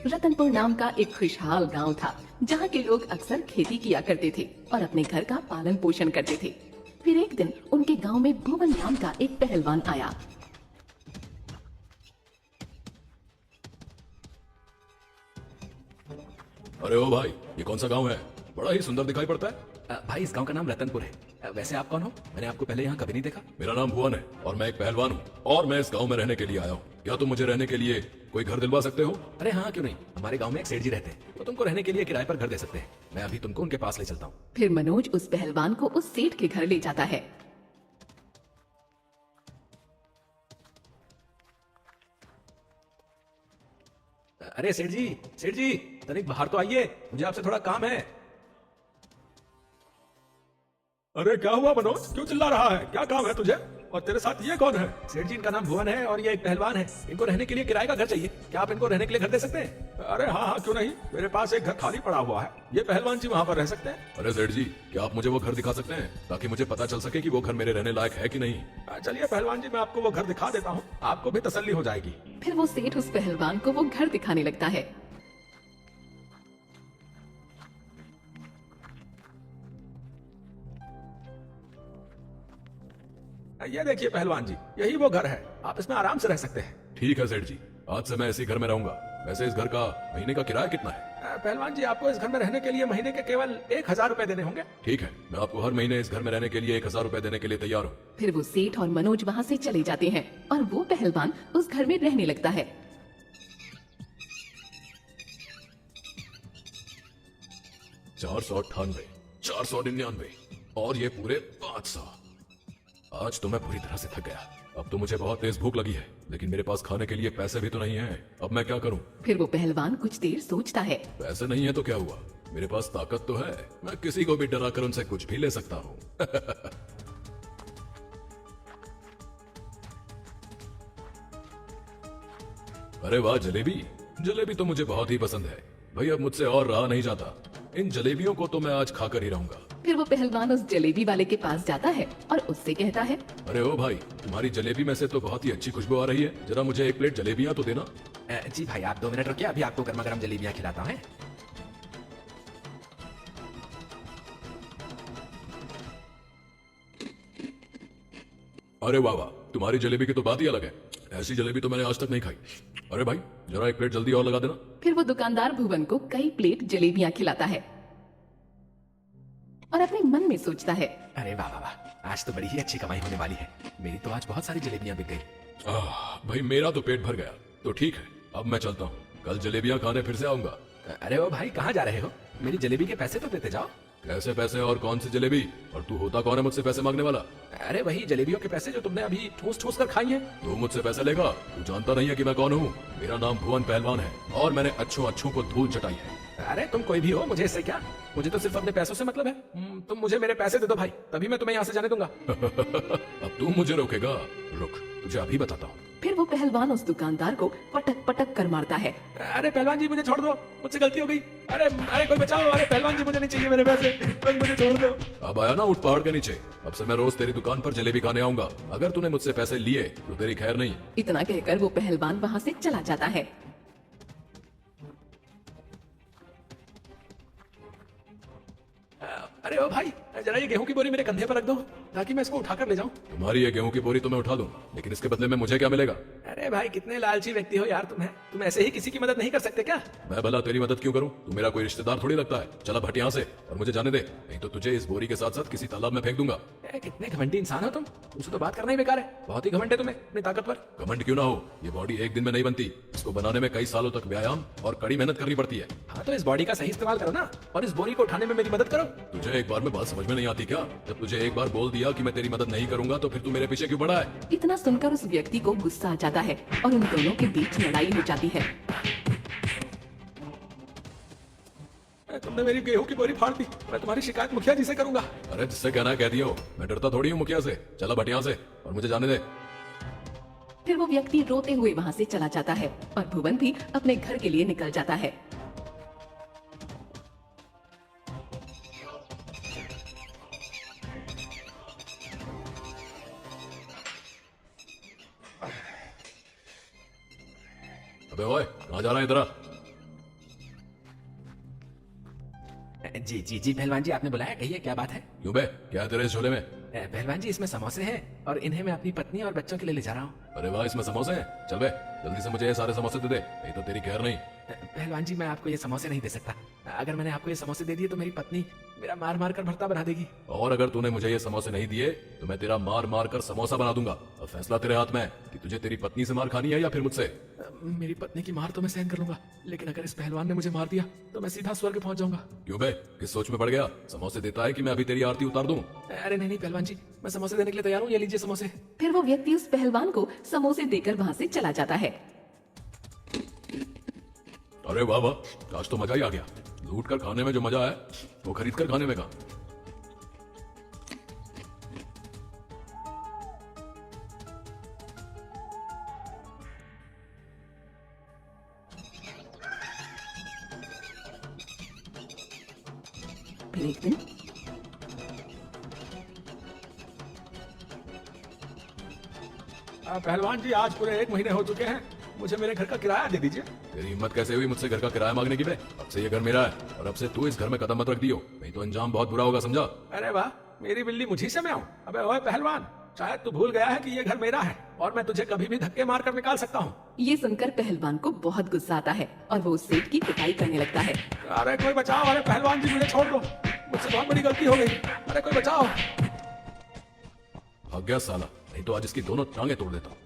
रतनपुर नाम का एक खुशहाल गांव था, जहां के लोग अक्सर खेती किया करते थे और अपने घर का पालन पोषण करते थे। फिर एक दिन उनके गांव में भुवन नाम का एक पहलवान आया। अरे ओ भाई, ये कौन सा गांव है? बड़ा ही सुंदर दिखाई पड़ता है। भाई इस गांव का नाम रतनपुर है। वैसे आप कौन हो? मैंने आपको पहले यहाँ कभी नहीं देखा। मेरा नाम भुवन है और मैं एक पहलवान हूँ और मैं इस गांव में रहने के लिए आया हूँ। क्या तुम मुझे रहने के लिए कोई घर दिलवा सकते हो? अरे हाँ, क्यों नहीं। हमारे गांव में एक सेठ जी रहते हैं, वो तुमको रहने के लिए किराए पर घर दे सकते हैं। मैं अभी तुमको उनके पास ले चलता हूँ। फिर मनोज उस पहलवान को उस सेठ के घर ले जाता है। अरे सेठ जी तनिक बाहर तो आइए, मुझे आपसे थोड़ा काम है। अरे क्या हुआ मनोज, क्यों चिल्ला रहा है? क्या काम है तुझे? और तेरे साथ ये कौन है? सेठ जी, इनका नाम भुवन है और ये एक पहलवान है। इनको रहने के लिए किराए का घर चाहिए। क्या आप इनको रहने के लिए घर दे सकते हैं? अरे हाँ हाँ, क्यों नहीं, मेरे पास एक घर खाली पड़ा हुआ है। ये पहलवान जी वहाँ पर रह सकते हैं। अरे सेठ जी, क्या आप मुझे वो घर दिखा सकते हैं ताकि मुझे पता चल सके कि वो घर मेरे रहने लायक है कि नहीं? चलिए पहलवान जी, मैं आपको वो घर दिखा देता हूँ, आपको भी तसल्ली हो जाएगी। फिर वो सेठ उस पहलवान को वो घर दिखाने लगता है। ये देखिए पहलवान जी, यही वो घर है। आप इसमें आराम से रह सकते हैं। ठीक है सेठ जी, आज से मैं इसी घर में रहूंगा। वैसे इस घर का महीने का किराया कितना है? पहलवान जी, आपको इस घर में रहने के लिए महीने के केवल 1000 रुपए देने होंगे। ठीक है, मैं आपको हर महीने इस घर में रहने के लिए 1000 रुपए देने के लिए तैयार हूँ। फिर वो सेठ और मनोज वहाँ से चले जाते हैं और वो पहलवान उस घर में रहने लगता है। 498, 499 और ये पूरे 500। आज तो मैं पूरी तरह से थक गया। अब तो मुझे बहुत तेज भूख लगी है, लेकिन मेरे पास खाने के लिए पैसे भी तो नहीं हैं। अब मैं क्या करूं? फिर वो पहलवान कुछ देर सोचता है। पैसे नहीं है तो क्या हुआ, मेरे पास ताकत तो है। मैं किसी को भी डरा कर उनसे कुछ भी ले सकता हूँ। अरे वाह, जलेबी। जलेबी तो मुझे बहुत ही पसंद है भाई। अब मुझसे और रहा नहीं जाता। इन जलेबियों को तो मैं आज खाकर ही रहूंगा। फिर वो पहलवान उस जलेबी वाले के पास जाता है और उससे कहता है, अरे ओ भाई, तुम्हारी जलेबी में से तो बहुत ही अच्छी खुशबू आ रही है। जरा मुझे एक प्लेट जलेबियां तो देना। जी भाई, आप 2 मिनट रुकिए, अभी आपको गर्मा गर्म जलेबियां खिलाता हूँ। अरे वाह वाह, तुम्हारी जलेबी की तो बात ही अलग है। ऐसी जलेबी तो मैंने आज तक नहीं खाई। अरे भाई, जरा एक प्लेट जल्दी और लगा देना। फिर वो दुकानदार भुवन को कई प्लेट जलेबियां खिलाता है और अपने मन में सोचता है, अरे वाह वाह वाह, आज तो बड़ी ही अच्छी कमाई होने वाली है। मेरी तो आज बहुत सारी जलेबियां बिक गई। भाई मेरा तो पेट भर गया। तो ठीक है, अब मैं चलता हूँ। कल जलेबियां खाने फिर से आऊंगा। अरे ओ भाई, कहाँ जा रहे हो? मेरी जलेबी के पैसे तो देते जाओ। कैसे पैसे और कौन सी जलेबी? और तू होता कौन है मुझसे पैसे मांगने वाला? अरे वही जलेबियों के पैसे जो तुमने अभी ठूस ठूस कर खाई हैं। तू मुझसे पैसे लेगा? तू जानता नहीं है कि मैं कौन हूँ? मेरा नाम भुवन पहलवान है और मैंने अच्छों अच्छों को धूल चटाई है। अरे तुम कोई भी हो, मुझे इससे क्या। मुझे तो सिर्फ अपने पैसों से मतलब है। तुम मुझे मेरे पैसे दे दो भाई, तभी मैं तुम्हें यहाँ से जाने दूंगा। अब तू मुझे रोकेगा? रुक, तुझे अभी बताता हूँ। फिर वो पहलवान उस दुकानदार को पटक पटक कर मारता है। अरे पहलवान जी, मुझे छोड़ दो, मुझसे गलती हो गई। अरे अरे कोई बचाओ। अरे पहलवान जी, मुझे नहीं चाहिए मेरे पैसे, बस मुझे छोड़ दो। अब आया ना उठ पहाड़ के नीचे। अब से मैं रोज तेरी दुकान पर जलेबी खाने आऊंगा। अगर तूने मुझसे पैसे लिए तो तेरी खैर नहीं। इतना कहकर वो पहलवान वहाँ से चला जाता है। अरे ओ भाई, जरा ये गेहूं की बोरी मेरे कंधे पर रख दो ताकि मैं इसको उठाकर ले जाऊं। तुम्हारी ये गेहूं की बोरी तो मैं उठा दूं, लेकिन इसके बदले में मुझे क्या मिलेगा? अरे भाई, कितने लालची व्यक्ति हो यार तुम ऐसे ही किसी की मदद नहीं कर सकते क्या? मैं भला तेरी मदद क्यों करूं? तू मेरा कोई रिश्तेदार थोड़ी लगता है। चला भट यहाँ से और मुझे जाने दे, नहीं तो तुझे इस बोरी के साथ साथ किसी तालाब में फेंक दूंगा। कितने घमंडी इंसान हो तुम। तुमसे तो बात करना ही बेकार है। बहुत ही घमंड है तुम्हें अपनी ताकत पर। घमंड क्यों ना हो, ये बॉडी एक दिन में नहीं बनती। इसको बनाने में कई सालों तक व्यायाम और कड़ी मेहनत करनी पड़ती है। हाँ, तो इस बॉडी का सही इस्तेमाल करो ना और इस बोरी को उठाने में मेरी मदद करो। तुझे एक बार में बात समझ में नहीं आती क्या? जब तुझे एक बार बोल दिया कि मैं तेरी मदद नहीं करूंगा तो फिर तू मेरे पीछे क्यों पड़ा है? इतना सुनकर उस व्यक्ति को गुस्सा आ जाता है और उन दोनों के बीच लड़ाई हो जाती है। तुमने मेरी गेहूं की बोरी फाड़ दी। मैं तुम्हारी शिकायत मुखिया जी से करूंगा। अरे जिससे कहना है कह दियो, मैं डरता थोड़ी हूँ मुखिया से। चला भट यहाँ से और मुझे जाने दे। फिर वो व्यक्ति रोते हुए वहाँ से चला जाता है और भुवन भी अपने घर के लिए निकल जाता है। अबे ओए, कहाँ जा रहा है? इधर आ। जी जी जी पहलवान जी, आपने बुलाया, कहिए क्या बात है। क्यों बे, क्या है तेरे इस झोले में? पहलवान जी, इसमें समोसे हैं और इन्हें मैं अपनी पत्नी और बच्चों के लिए ले जा रहा हूँ। अरे वाह, इसमें समोसे हैं। चल बे, जल्दी से मुझे ये सारे समोसे दे दे, नहीं तो तेरी खैर नहीं। पहलवान जी, मैं आपको ये समोसे नहीं दे सकता। अगर मैंने आपको ये समोसे दे दिए तो मेरी पत्नी मेरा मार मार कर भरता बना देगी। और अगर तूने मुझे ये समोसे नहीं दिए तो मैं तेरा मार मार कर समोसा बना दूंगा। अब फैसला तेरे हाथ में है कि तुझे तेरी पत्नी से मार खानी है या फिर मुझसे। मेरी पत्नी की मार तो मैं सहन कर लूंगा, लेकिन अगर इस पहलवान ने मुझे मार दिया तो मैं सीधा स्वर्ग पहुंच जाऊंगा। क्यों बे, किस सोच में पड़ गया? समोसे देता है कि मैं अभी तेरी आरती उतार दूं? अरे नहीं नहीं पहलवान जी, मैं समोसे देने के लिए तैयार हूँ, ये लीजिए समोसे। फिर वो व्यक्ति उस पहलवान को समोसे देकर वहां से चला जाता है। अरे वाह वाह, आज तो मजा ही आ गया। लूट कर खाने में जो मजा है वो खरीद कर खाने में का। फिर एक दिन पहलवान जी, आज पूरे 1 महीने हो चुके हैं, मुझे मेरे घर का किराया दे दीजिए। तेरी हिम्मत कैसे हुई मुझसे घर का किराया मांगने की बे? अब से ये घर मेरा है और अब से तू इस घर में कदम मत रख दियो, नहीं तो अंजाम बहुत बुरा होगा, समझा? अरे वाह, मेरी बिल्ली मुझी से मैं हूँ। अबे ओए पहलवान, शायद तू भूल गया है कि ये घर मेरा है और मैं तुझे कभी भी धक्के मार कर निकाल सकता हूँ। ये सुनकर पहलवान को बहुत गुस्सा आता है और वो उस सेठ की पिटाई करने लगता है। अरे कोई बचाओ, अरे पहलवान जी मुझे छोड़ दो, मुझसे बहुत बड़ी गलती हो गई, अरे कोई बचाओ। भाग गया साला, नहीं तो आज इसकी दोनों टांगे तोड़ देता हूँ।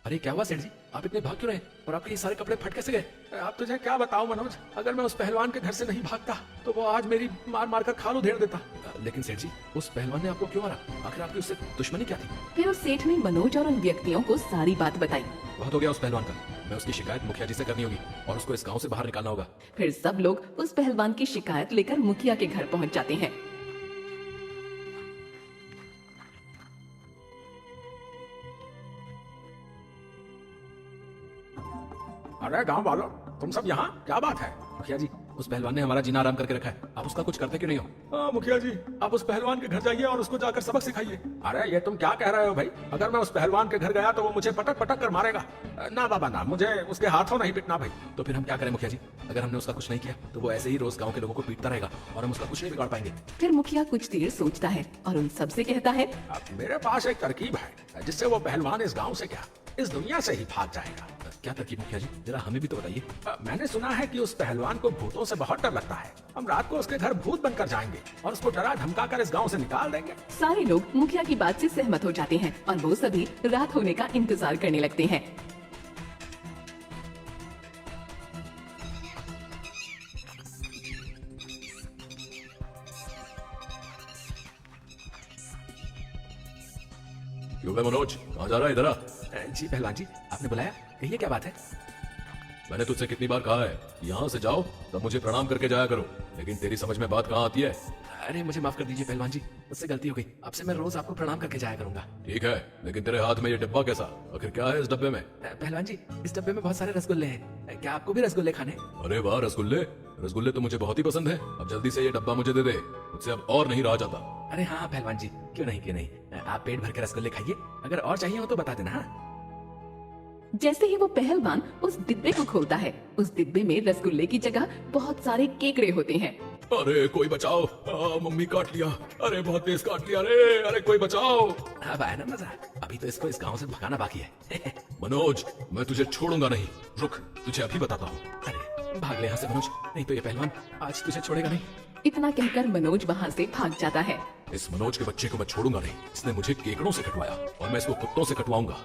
अरे क्या हुआ सेठ जी, आप इतने भाग क्यों रहे और आपके ये सारे कपड़े फट कैसे गए? आप तुझे क्या बताऊं मनोज, अगर मैं उस पहलवान के घर से नहीं भागता तो वो आज मेरी मार मार कर खाल उधेड़ देता। लेकिन सेठ जी, उस पहलवान ने आपको क्यों मारा? आखिर आपकी उससे दुश्मनी क्या थी? फिर उस सेठ ने मनोज और उन व्यक्तियों को सारी बात बताई। बहुत हो गया उस पहलवान का, मैं उसकी शिकायत मुखिया जी से करनी होगी और उसको इस गांव से बाहर निकालना होगा। फिर सब लोग उस पहलवान की शिकायत लेकर मुखिया के घर पहुंच जाते हैं। अरे गाँव वालों, तुम सब यहाँ, क्या बात है? मुखिया जी, उस पहलवान ने हमारा जीना आराम करके रखा है, आप उसका कुछ करते क्यों नहीं हो? हाँ मुखिया जी, आप उस पहलवान के घर जाइए और उसको जाकर सबक सिखाइए। अरे ये तुम क्या कह रहे हो भाई? अगर मैं उस पहलवान के घर गया तो वो मुझे पटक पटक कर मारेगा। ना बाबा ना, मुझे उसके हाथों नहीं पिटना भाई। तो फिर हम क्या करें मुखिया जी? अगर हमने उसका कुछ नहीं किया तो वो ऐसे ही रोज गांव के लोगों को पीटता रहेगा और हम उसका कुछ नहीं बिगाड़ पाएंगे। फिर मुखिया कुछ देर सोचता है और उन सबसे कहता है, अब मेरे पास एक तरकीब है जिससे वो पहलवान इस गांव से क्या, इस दुनिया से ही भाग जाएगा। क्या तरकीब मुखिया जी, जरा हमें भी तो बताइए। मैंने सुना है कि उस पहलवान को भूतों से बहुत डर लगता है। हम रात को उसके घर भूत बनकर जाएंगे और उसको डरा धमका कर इस गांव से निकाल देंगे। सारे लोग मुखिया की बात से सहमत हो जाते हैं और वो सभी रात होने का इंतजार करने लगते हैं। क्यों बे मनोज, कहाँ जा रहा है? इधर आ। जी पहलवान जी, आपने बुलाया, कहिए क्या बात है? मैंने तुझसे कितनी बार कहा है यहाँ से जाओ तब मुझे प्रणाम करके जाया करो, लेकिन तेरी समझ में बात कहाँ आती है? अरे मुझे माफ कर दीजिए पहलवान जी, मुझसे गलती हो गई। अब से मैं रोज आपको प्रणाम करके जाया करूंगा। ठीक है, लेकिन तेरे हाथ में ये डिब्बा कैसा? आखिर क्या है इस डब्बे में? पहलवान जी, इस डब्बे में बहुत सारे रसगुल्ले हैं, क्या आपको भी रसगुल्ले खाने? अरे वाह, रसगुल्ले! रसगुल्ले तो मुझे बहुत ही पसंद है। अब जल्दी से ये डब्बा मुझे दे दे, मुझसे अब और नहीं रहा जाता। अरे हाँ पहलवान जी, क्यों नहीं क्यों नहीं, आप पेट भर के रसगुल्ले खाइए, अगर और चाहिए हो तो बता देना। हाँ, जैसे ही वो पहलवान उस डिब्बे को खोलता है, उस डिब्बे में रसगुल्ले की जगह बहुत सारे केकड़े होते हैं। अरे कोई बचाओ, मम्मी काट लिया, अरे बहुत तेज काट लिया रे, अरे कोई बचाओ। अब आया ना मजा, अभी तो इसको इस गांव से भगाना बाकी है। मनोज, मैं तुझे छोड़ूंगा नहीं, रुक, तुझे अभी बताता हूँ। अरे भाग ले यहाँ से मनोज, नहीं तो ये पहलवान आज तुझे छोड़ेगा नहीं। इतना कहकर मनोज वहाँ से भाग जाता है। इस मनोज के बच्चे को मैं छोड़ूंगा नहीं, इसने मुझे केकड़ों से कटवाया और मैं इसको कुत्तों से कटवाऊंगा।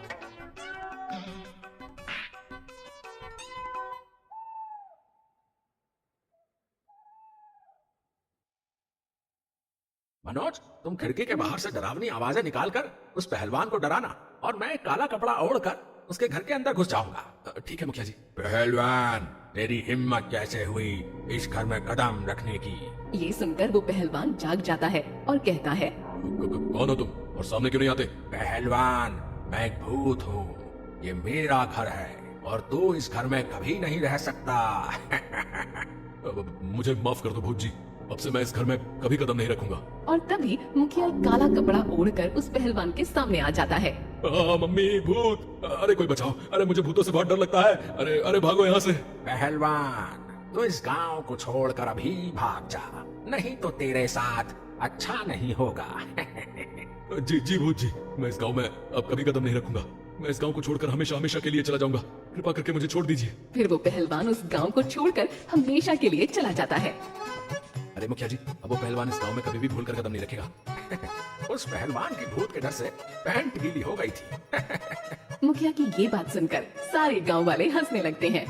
मनोज, तुम खिड़की के बाहर से डरावनी आवाजें निकालकर उस पहलवान को डराना और मैं एक काला कपड़ा ओढ़कर उसके घर के अंदर घुस जाऊंगा। ठीक है मुखिया जी। पहलवान, तेरी हिम्मत कैसे हुई इस घर में कदम रखने की? ये सुनकर वो पहलवान जाग जाता है और कहता है, कौन हो तुम और सामने क्यों नहीं आते? पहलवान, मैं एक भूत हूँ, ये मेरा घर है और तू इस घर में कभी नहीं रह सकता। मुझे माफ कर दो भूत जी, अब से मैं इस घर में कभी कदम नहीं रखूंगा। और तभी मुखिया एक काला कपड़ा ओढ़कर उस पहलवान के सामने आ जाता है। मम्मी भूत, अरे कोई बचाओ, अरे मुझे भूतों से बहुत डर लगता है, अरे अरे भागो यहाँ से। पहलवान, तो इस गांव को छोड़कर अभी भाग जा, नहीं तो तेरे साथ अच्छा नहीं होगा। जी जी भूत जी, मैं इस गांव में अब कभी कदम नहीं रखूंगा। मैं इस गांव को छोड़कर हमेशा हमेशा के लिए चला जाऊंगा। कृपा करके मुझे छोड़ दीजिए। फिर वो पहलवान उस गांव को छोड़कर हमेशा के लिए चला जाता है। अरे मुखिया जी, अब वो पहलवान इस गांव में कभी भी भूल कर कदम नहीं रखेगा। उस पहलवान की भूत के डर से पैंट गीली हो गई थी। मुखिया की ये बात सुनकर सारे गांव वाले हंसने लगते हैं।